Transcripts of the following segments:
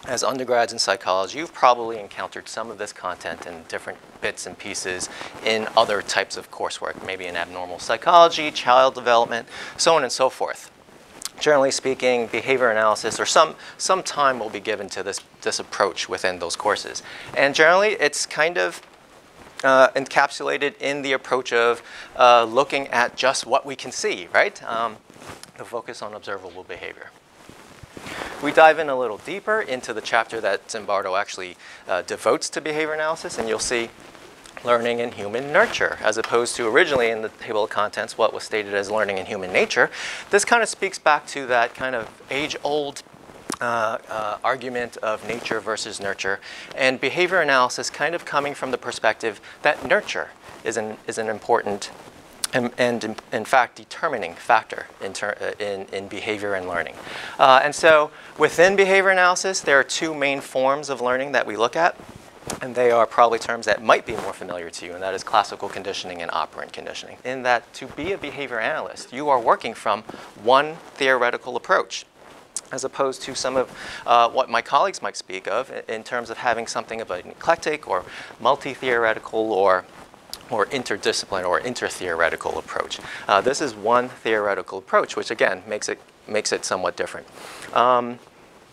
as undergrads in psychology, you've probably encountered some of this content in different bits and pieces in other types of coursework, maybe in abnormal psychology, child development, so on and so forth. Generally speaking, behavior analysis, or some time will be given to this approach within those courses. And generally, it's kind of encapsulated in the approach of looking at just what we can see, right? The focus on observable behavior. We dive in a little deeper into the chapter that Zimbardo actually devotes to behavior analysis, and you'll see learning in human nurture, as opposed to originally in the table of contents what was stated as learning in human nature. This kind of speaks back to that kind of age-old argument of nature versus nurture, and behavior analysis kind of coming from the perspective that nurture is an important and in fact, determining factor in behavior and learning. And so within behavior analysis, there are two main forms of learning that we look at. And they are probably terms that might be more familiar to you, and that is classical conditioning and operant conditioning. In that, to be a behavior analyst, you are working from one theoretical approach, as opposed to some of what my colleagues might speak of in terms of having something of an eclectic or multi-theoretical or interdisciplinary or inter-theoretical approach. This is one theoretical approach, which again makes it somewhat different.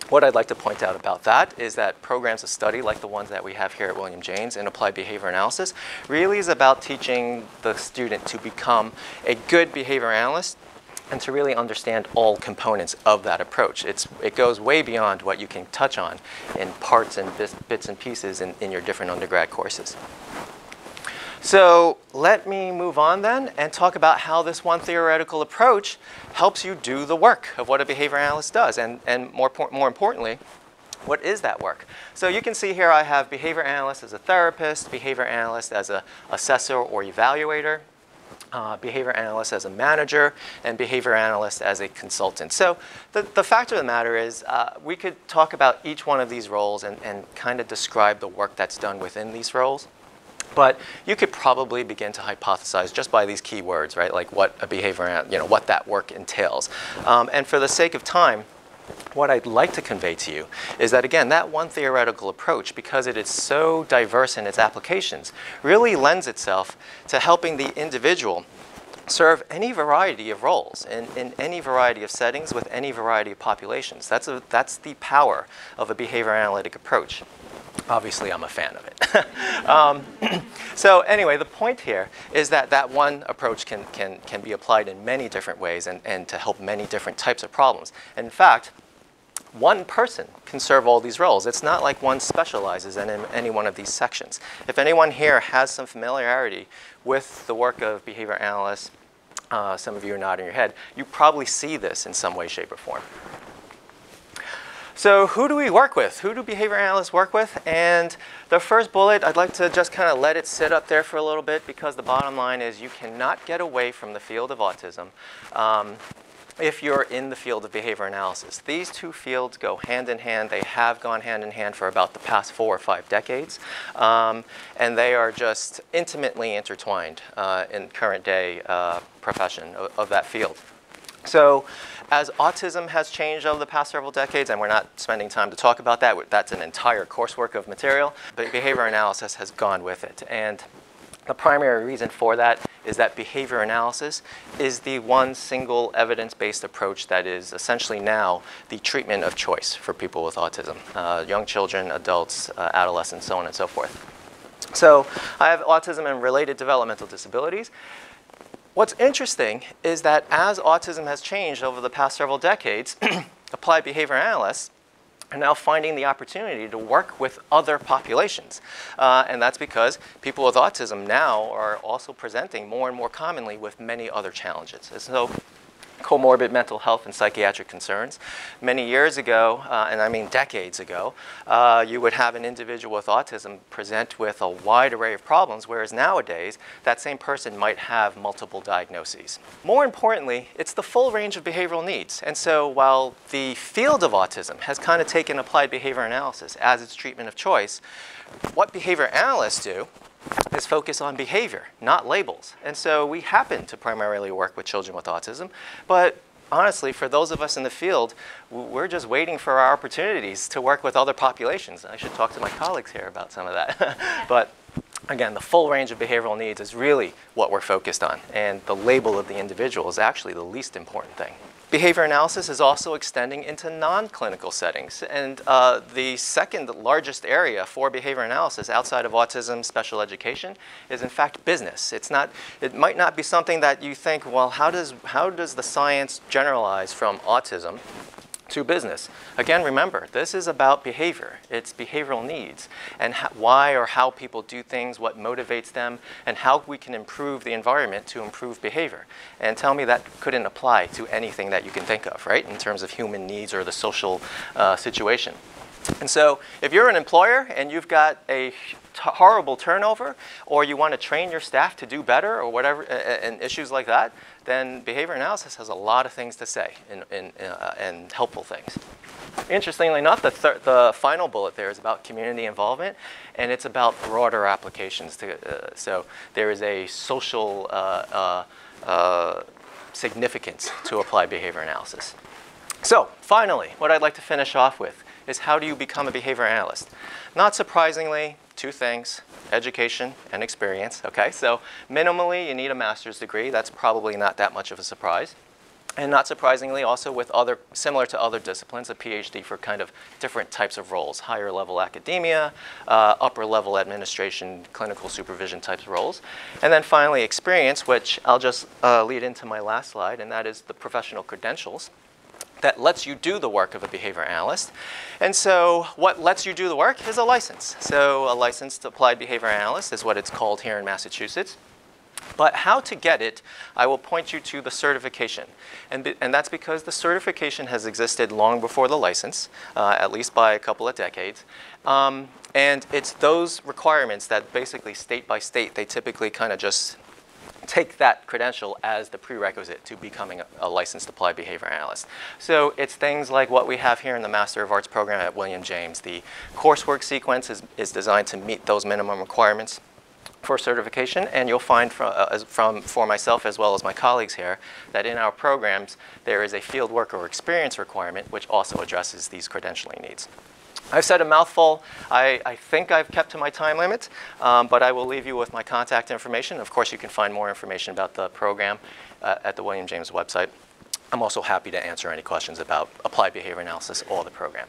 What I'd like to point out about that is that programs of study like the ones that we have here at William James in applied behavior analysis really is about teaching the student to become a good behavior analyst and to really understand all components of that approach. It goes way beyond what you can touch on in parts and bits and pieces in your different undergrad courses. So let me move on then and talk about how this one theoretical approach helps you do the work of what a behavior analyst does, and more importantly, what is that work? So you can see here I have behavior analyst as a therapist, behavior analyst as an assessor or evaluator, behavior analyst as a manager, and behavior analyst as a consultant. So the fact of the matter is we could talk about each one of these roles and kind of describe the work that's done within these roles. But you could probably begin to hypothesize just by these keywords, right? Like what a behavior, what that work entails. And for the sake of time, what I'd like to convey to you is that, again, that one theoretical approach, because it is so diverse in its applications, really lends itself to helping the individual serve any variety of roles in any variety of settings with any variety of populations. That's the power of a behavior analytic approach. Obviously, I'm a fan of it. So anyway, the point here is that that one approach can be applied in many different ways and to help many different types of problems. And in fact, one person can serve all these roles. It's not like one specializes in any one of these sections. If anyone here has some familiarity with the work of behavior analysts, some of you are nodding your head, you probably see this in some way, shape, or form. So who do we work with? Who do behavior analysts work with? And the first bullet, I'd like to just kind of let it sit up there for a little bit, because the bottom line is you cannot get away from the field of autism if you're in the field of behavior analysis. These two fields go hand in hand. They have gone hand in hand for about the past 4 or 5 decades. And they are just intimately intertwined in current day profession of that field. So as autism has changed over the past several decades, and we're not spending time to talk about that, that's an entire coursework of material, but behavior analysis has gone with it. And the primary reason for that is that behavior analysis is the one single evidence-based approach that is essentially now the treatment of choice for people with autism, young children, adults, adolescents, so on and so forth. So I have autism and related developmental disabilities. What's interesting is that as autism has changed over the past several decades, applied behavior analysts are now finding the opportunity to work with other populations. And that's because people with autism now are also presenting more and more commonly with many other challenges. So comorbid mental health and psychiatric concerns. Many years ago, and I mean decades ago, you would have an individual with autism present with a wide array of problems, whereas nowadays, that same person might have multiple diagnoses. More importantly, it's the full range of behavioral needs. And so while the field of autism has kind of taken applied behavior analysis as its treatment of choice, what behavior analysts do is focus on behavior, not labels. And so we happen to primarily work with children with autism, but honestly, for those of us in the field, we're just waiting for our opportunities to work with other populations. I should talk to my colleagues here about some of that. But again, the full range of behavioral needs is really what we're focused on, and the label of the individual is actually the least important thing. Behavior analysis is also extending into non-clinical settings, and the second largest area for behavior analysis outside of autism special education is in fact business. It might not be something that you think, well, how does the science generalize from autism to business? Again, remember, this is about behavior. It's behavioral needs and why or how people do things, what motivates them, and how we can improve the environment to improve behavior. And tell me that couldn't apply to anything that you can think of, right, in terms of human needs or the social situation. And so if you're an employer and you've got a horrible turnover, or you want to train your staff to do better or whatever, and issues like that, then behavior analysis has a lot of things to say and helpful things. Interestingly enough, the final bullet there is about community involvement, and it's about broader applications. So there is a social significance to apply behavior analysis. So finally, what I'd like to finish off with is how do you become a behavior analyst? Not surprisingly, two things: education and experience. Okay, so minimally you need a master's degree. That's probably not that much of a surprise. And not surprisingly, also with similar to other disciplines, a PhD for kind of different types of roles: higher level academia, upper level administration, clinical supervision types of roles. And then finally experience, which I'll just lead into my last slide, and that is the professional credentials that lets you do the work of a behavior analyst. And so what lets you do the work is a license. So a licensed applied behavior analyst is what it's called here in Massachusetts. But how to get it, I will point you to the certification. And that's because the certification has existed long before the license, at least by a couple of decades. And it's those requirements that basically state by state, they typically kind of just take that credential as the prerequisite to becoming a licensed applied behavior analyst. So it's things like what we have here in the Master of Arts program at William James. The coursework sequence is designed to meet those minimum requirements for certification, and you'll find for myself as well as my colleagues here that in our programs there is a field work or experience requirement which also addresses these credentialing needs. I've said a mouthful. I think I've kept to my time limit, but I will leave you with my contact information. Of course, you can find more information about the program at the William James website. I'm also happy to answer any questions about applied behavior analysis or the program.